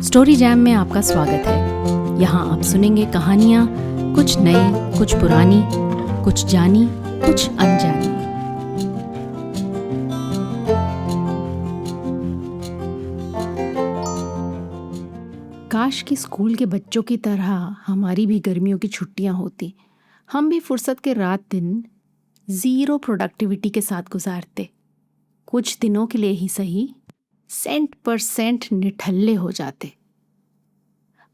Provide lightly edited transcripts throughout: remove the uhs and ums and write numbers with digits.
Story jam में आपका स्वागत है। यहाँ आप सुनेंगे कहानियाँ, कुछ नई, कुछ पुरानी, कुछ जानी, कुछ अनजानी। काश कि स्कूल के बच्चों की तरह हमारी भी गर्मियों की छुट्टियाँ होती। हम भी फुर्सत के रात दिन ज़ीरो प्रोडक्टिविटी के साथ गुजारते। कुछ दिनों के लिए ही सही 100% निठल्ले हो जाते।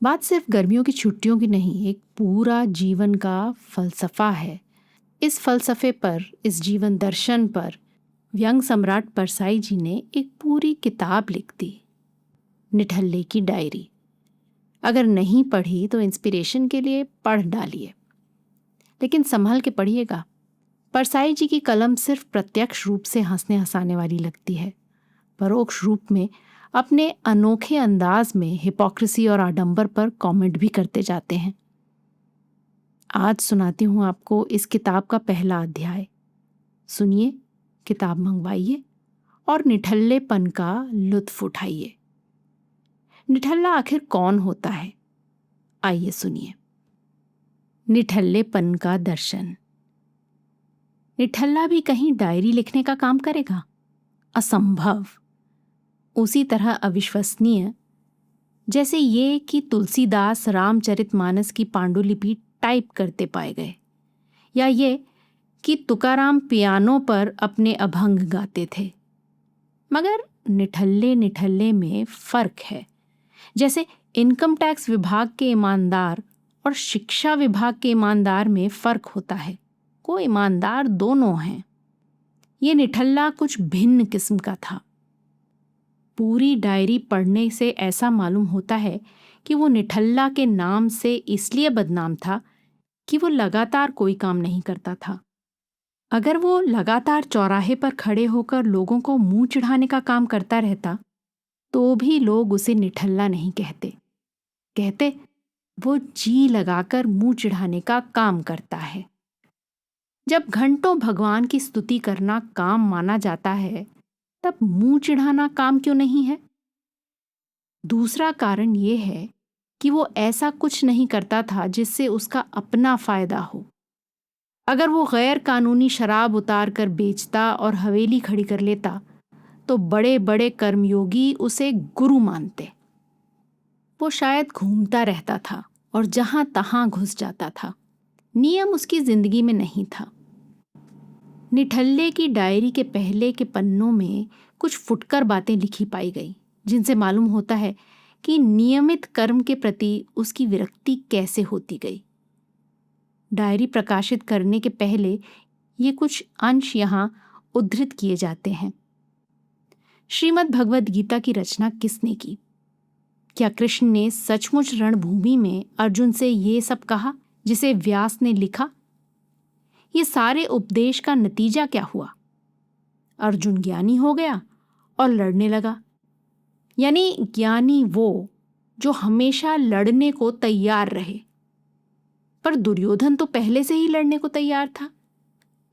बात सिर्फ गर्मियों की छुट्टियों की नहीं, एक पूरा जीवन का फलसफा है। इस फलसफे पर, इस जीवन दर्शन पर व्यंग सम्राट परसाई जी ने एक पूरी किताब लिख दी, निठल्ले की डायरी। अगर नहीं पढ़ी तो इंस्पिरेशन के लिए पढ़ डालिए, लेकिन संभल के पढ़िएगा। परसाई जी की कलम सिर्फ प्रत्यक्ष रूप से हंसने हंसाने वाली लगती है, परोक्ष रूप में अपने अनोखे अंदाज में हिपोक्रेसी और आडंबर पर कमेंट भी करते जाते हैं। आज सुनाती हूँ आपको इस किताब का पहला अध्याय। सुनिए, किताब मंगवाइए और निठल्लेपन का लुत्फ उठाइए। निठल्ला आखिर कौन होता है? आइए सुनिए। निठल्लेपन का दर्शन। निठल्ला भी कहीं डायरी लिखने का काम करेगा? असंभव। उसी तरह अविश्वसनीय जैसे ये कि तुलसीदास रामचरितमानस की पांडुलिपि टाइप करते पाए गए, या ये कि तुकाराम पियानो पर अपने अभंग गाते थे। मगर निठल्ले निठल्ले में फर्क है। जैसे इनकम टैक्स विभाग के ईमानदार और शिक्षा विभाग के ईमानदार में फर्क होता है। को ईमानदार दोनों हैं। ये निठल्ला कुछ भिन्न किस्म का था। पूरी डायरी पढ़ने से ऐसा मालूम होता है कि वो निठल्ला के नाम से इसलिए बदनाम था कि वो लगातार कोई काम नहीं करता था। अगर वो लगातार चौराहे पर खड़े होकर लोगों को मुंह चिढ़ाने का काम करता रहता तो भी लोग उसे निठल्ला नहीं कहते। कहते वो जी लगाकर मुंह चिढ़ाने का काम करता है। जब घंटों भगवान की स्तुति करना काम माना जाता है, तब मुंह चिढ़ाना काम क्यों नहीं है? दूसरा कारण ये है कि वो ऐसा कुछ नहीं करता था जिससे उसका अपना फायदा हो। अगर वो गैर कानूनी शराब उतार कर बेचता और हवेली खड़ी कर लेता तो बड़े बड़े कर्मयोगी उसे गुरु मानते। वो शायद घूमता रहता था और जहां तहां घुस जाता था। नियम उसकी जिंदगी में नहीं था। निठल्ले की डायरी के पहले के पन्नों में कुछ फुटकर बातें लिखी पाई गई, जिनसे मालूम होता है कि नियमित कर्म के प्रति उसकी विरक्ति कैसे होती गई। डायरी प्रकाशित करने के पहले ये कुछ अंश यहाँ उद्धृत किए जाते हैं। श्रीमद् भगवद गीता की रचना किसने की? क्या कृष्ण ने सचमुच रणभूमि में अर्जुन से ये सब कहा जिसे व्यास ने लिखा? ये सारे उपदेश का नतीजा क्या हुआ? अर्जुन ज्ञानी हो गया और लड़ने लगा। यानी ज्ञानी वो जो हमेशा लड़ने को तैयार रहे। पर दुर्योधन तो पहले से ही लड़ने को तैयार था।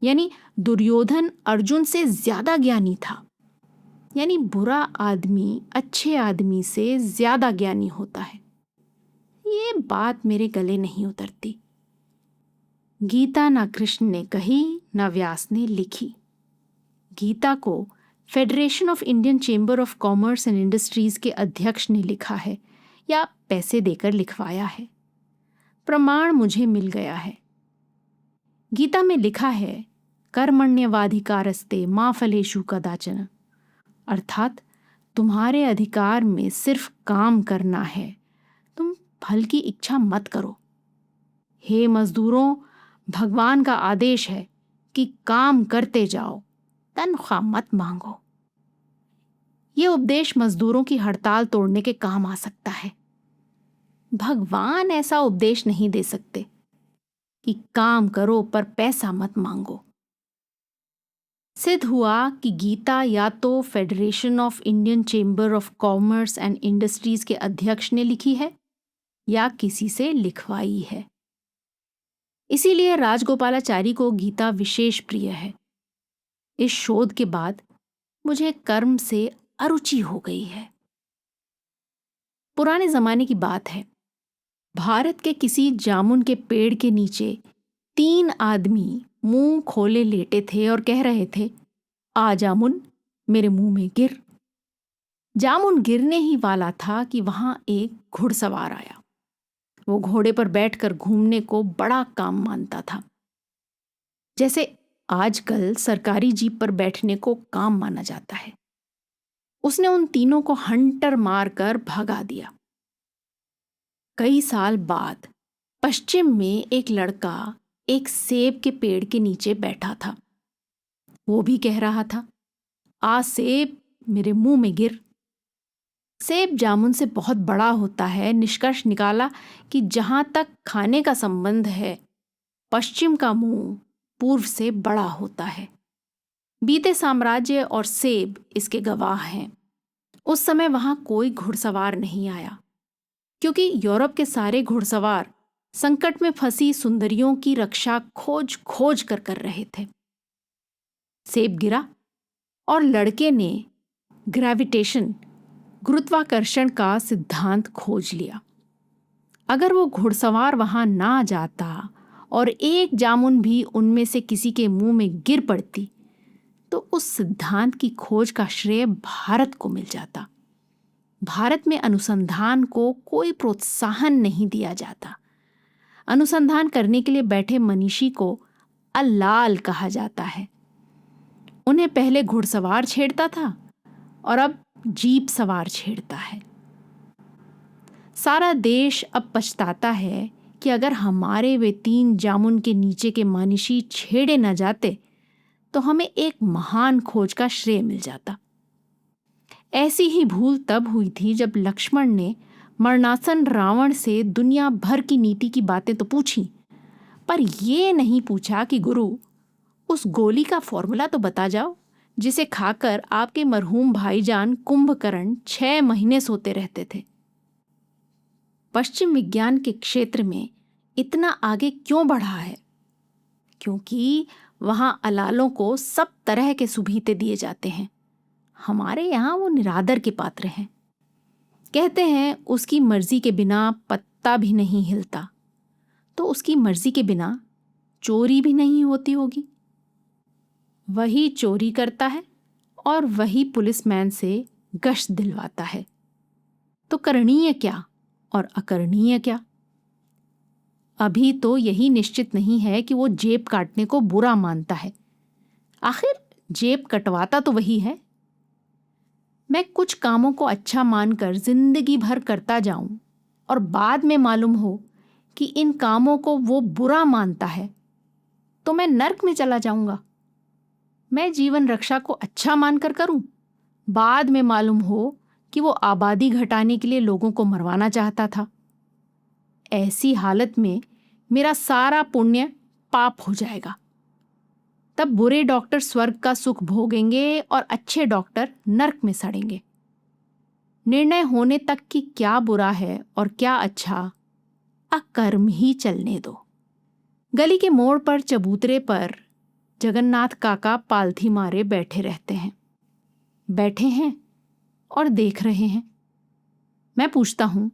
यानी दुर्योधन अर्जुन से ज्यादा ज्ञानी था। यानी बुरा आदमी अच्छे आदमी से ज्यादा ज्ञानी होता है। ये बात मेरे गले नहीं उतरती। गीता ना कृष्ण ने कही, ना व्यास ने लिखी। गीता को federation of Indian chamber of commerce and industries के अध्यक्ष ने लिखा है या पैसे देकर लिखवाया है। प्रमाण मुझे मिल गया है। गीता में लिखा है, कर्मण्यवाधिकारस्ते मा फलेषु कदाचन, अर्थात तुम्हारे अधिकार में सिर्फ काम करना है, तुम फल की इच्छा मत करो। हे मजदूरों, भगवान का आदेश है कि काम करते जाओ, तनख्वाह मत मांगो। ये उपदेश मजदूरों की हड़ताल तोड़ने के काम आ सकता है। भगवान ऐसा उपदेश नहीं दे सकते कि काम करो पर पैसा मत मांगो। सिद्ध हुआ कि गीता या तो federation of Indian chamber of commerce and industries के अध्यक्ष ने लिखी है या किसी से लिखवाई है। इसीलिए राजगोपालाचारी को गीता विशेष प्रिय है। इस शोध के बाद मुझे कर्म से अरुचि हो गई है। पुराने जमाने की बात है। भारत के किसी जामुन के पेड़ के नीचे 3 आदमी मुंह खोले लेटे थे और कह रहे थे, आ जामुन मेरे मुंह में गिर। जामुन गिरने ही वाला था कि वहां एक घुड़सवार आया। वो घोड़े पर बैठकर घूमने को बड़ा काम मानता था, जैसे आजकल सरकारी जीप पर बैठने को काम माना जाता है। उसने उन तीनों को हंटर मारकर भगा दिया। कई साल बाद पश्चिम में एक लड़का एक सेब के पेड़ के नीचे बैठा था। वो भी कह रहा था, आ सेब मेरे मुंह में गिर। सेब जामुन से बहुत बड़ा होता है। निष्कर्ष निकाला कि जहां तक खाने का संबंध है, पश्चिम का मुंह पूर्व से बड़ा होता है। बीते साम्राज्य और सेब इसके गवाह हैं। उस समय वहां कोई घुड़सवार नहीं आया, क्योंकि यूरोप के सारे घुड़सवार संकट में फंसी सुंदरियों की रक्षा खोज खोज कर रहे थे। सेब गिरा और लड़के ने ग्रेविटेशन, गुरुत्वाकर्षण का सिद्धांत खोज लिया। अगर वो घुड़सवार वहां ना जाता और एक जामुन भी उनमें से किसी के मुंह में गिर पड़ती, तो उस सिद्धांत की खोज का श्रेय भारत को मिल जाता। भारत में अनुसंधान को कोई प्रोत्साहन नहीं दिया जाता। अनुसंधान करने के लिए बैठे मनीषी को अल्लाल कहा जाता है। उन्हें पहले घुड़सवार छेड़ता था और अब जीप सवार छेड़ता है। सारा देश अब पछताता है कि अगर हमारे वे 3 जामुन के नीचे के मनीषी छेड़े न जाते, तो हमें एक महान खोज का श्रेय मिल जाता। ऐसी ही भूल तब हुई थी जब लक्ष्मण ने मरणासन रावण से दुनिया भर की नीति की बातें तो पूछी, पर ये नहीं पूछा कि गुरु, उस गोली का फॉर्मूला तो बता जाओ जिसे खाकर आपके मरहूम भाईजान कुंभकर्ण 6 महीने सोते रहते थे। पश्चिम विज्ञान के क्षेत्र में इतना आगे क्यों बढ़ा है? क्योंकि वहां अलालों को सब तरह के सुभीते दिए जाते हैं। हमारे यहाँ वो निरादर के पात्र हैं। कहते हैं उसकी मर्जी के बिना पत्ता भी नहीं हिलता, तो उसकी मर्जी के बिना चोरी भी नहीं होती होगी। वही चोरी करता है और वही पुलिसमैन से गश्त दिलवाता है। तो करणीय क्या और अकरणीय क्या? अभी तो यही निश्चित नहीं है कि वो जेब काटने को बुरा मानता है। आखिर जेब कटवाता तो वही है। मैं कुछ कामों को अच्छा मानकर जिंदगी भर करता जाऊं और बाद में मालूम हो कि इन कामों को वो बुरा मानता है, तो मैं नर्क में चला जाऊंगा। मैं जीवन रक्षा को अच्छा मानकर करूं, बाद में मालूम हो कि वो आबादी घटाने के लिए लोगों को मरवाना चाहता था। ऐसी हालत में मेरा सारा पुण्य पाप हो जाएगा। तब बुरे डॉक्टर स्वर्ग का सुख भोगेंगे और अच्छे डॉक्टर नर्क में सड़ेंगे। निर्णय होने तक कि क्या बुरा है और क्या अच्छा, अकर्म ही चलने दो। गली के मोड़ पर चबूतरे पर जगन्नाथ काका पालथी मारे बैठे रहते हैं। बैठे हैं और देख रहे हैं। मैं पूछता हूं,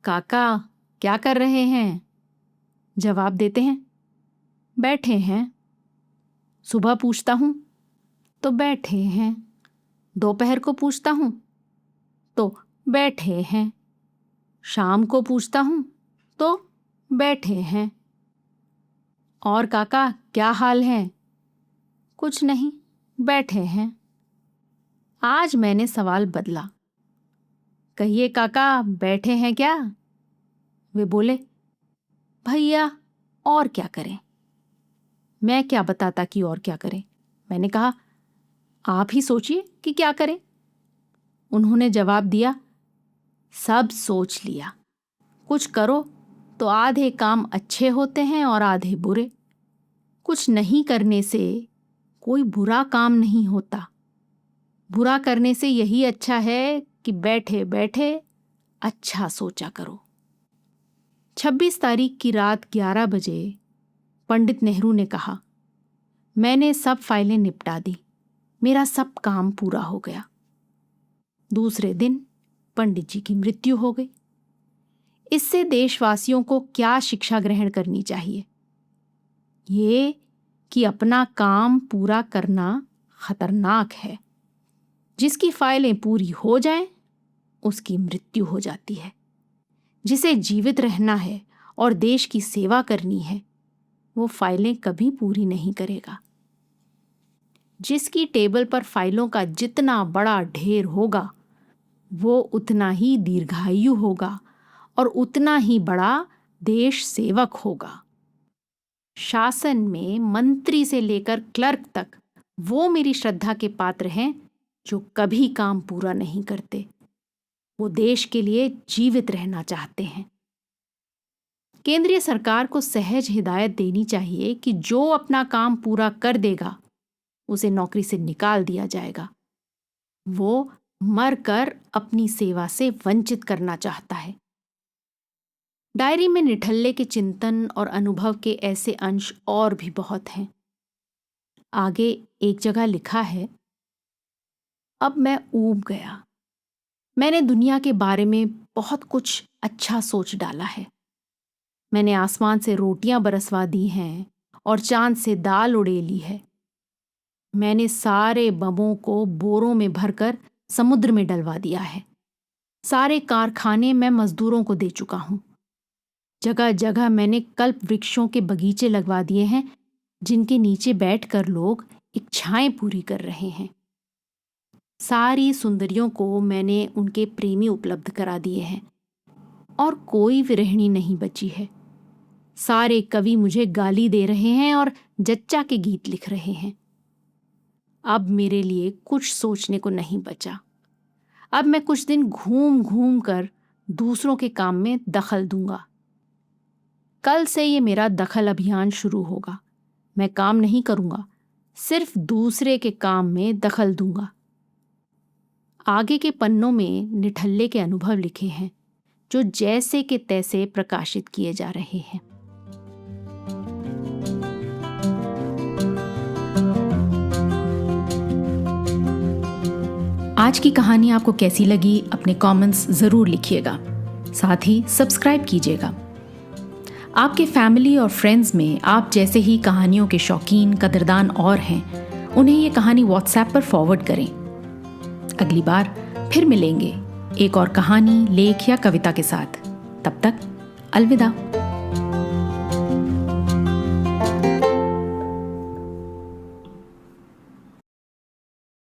काका क्या कर रहे हैं? जवाब देते हैं, बैठे हैं। सुबह पूछता हूं तो बैठे हैं। दोपहर को पूछता हूं तो बैठे हैं। शाम को पूछता हूं तो बैठे हैं। और काका क्या हाल है? कुछ नहीं, बैठे हैं। आज मैंने सवाल बदला। कहिए काका, बैठे हैं क्या? वे बोले, भैया और क्या करें। मैं क्या बताता कि और क्या करें। मैंने कहा, आप ही सोचिए कि क्या करें। उन्होंने जवाब दिया, सब सोच लिया। कुछ करो तो आधे काम अच्छे होते हैं और आधे बुरे। कुछ नहीं करने से कोई बुरा काम नहीं होता। बुरा करने से यही अच्छा है कि बैठे बैठे अच्छा सोचा करो। 26 तारीख की रात 11 बजे पंडित नेहरू ने कहा, मैंने सब फाइलें निपटा दी। मेरा सब काम पूरा हो गया। दूसरे दिन पंडित जी की मृत्यु हो गई। इससे देशवासियों को क्या शिक्षा ग्रहण करनी चाहिए? ये कि अपना काम पूरा करना खतरनाक है। जिसकी फाइलें पूरी हो जाएं, उसकी मृत्यु हो जाती है। जिसे जीवित रहना है और देश की सेवा करनी है, वो फाइलें कभी पूरी नहीं करेगा। जिसकी टेबल पर फाइलों का जितना बड़ा ढेर होगा, वो उतना ही दीर्घायु होगा और उतना ही बड़ा देश सेवक होगा। शासन में मंत्री से लेकर क्लर्क तक वो मेरी श्रद्धा के पात्र हैं जो कभी काम पूरा नहीं करते। वो देश के लिए जीवित रहना चाहते हैं। केंद्रीय सरकार को सहज हिदायत देनी चाहिए कि जो अपना काम पूरा कर देगा, उसे नौकरी से निकाल दिया जाएगा। वो मरकर अपनी सेवा से वंचित करना चाहता है। डायरी में निठल्ले के चिंतन और अनुभव के ऐसे अंश और भी बहुत हैं। आगे एक जगह लिखा है, अब मैं ऊब गया। मैंने दुनिया के बारे में बहुत कुछ अच्छा सोच डाला है। मैंने आसमान से रोटियां बरसवा दी हैं और चांद से दाल उड़ेली है। मैंने सारे बमों को बोरों में भरकर समुद्र में डलवा दिया है। सारे कारखाने मैं मजदूरों को दे चुका हूं। जगह जगह मैंने कल्प वृक्षों के बगीचे लगवा दिए हैं, जिनके नीचे बैठकर लोग एक छाएं पूरी कर रहे हैं। सारी सुंदरियों को मैंने उनके प्रेमी उपलब्ध करा दिए हैं और कोई विरहिणी नहीं बची है। सारे कवि मुझे गाली दे रहे हैं और जच्चा के गीत लिख रहे हैं। अब मेरे लिए कुछ सोचने को नहीं बचा। अब मैं कुछ दिन घूम घूम कर दूसरों के काम में दखल दूंगा। कल से ये मेरा दखल अभियान शुरू होगा। मैं काम नहीं करूंगा, सिर्फ दूसरे के काम में दखल दूंगा। आगे के पन्नों में निठल्ले के अनुभव लिखे हैं, जो जैसे के तैसे प्रकाशित किए जा रहे हैं। आज की कहानी आपको कैसी लगी, अपने कमेंट्स जरूर लिखिएगा। साथ ही सब्सक्राइब कीजिएगा। आपके फैमिली और फ्रेंड्स में आप जैसे ही कहानियों के शौकीन कदरदान और हैं, उन्हें ये कहानी व्हाट्सएप पर फॉरवर्ड करें। अगली बार फिर मिलेंगे एक और कहानी, लेख या कविता के साथ। तब तक अलविदा।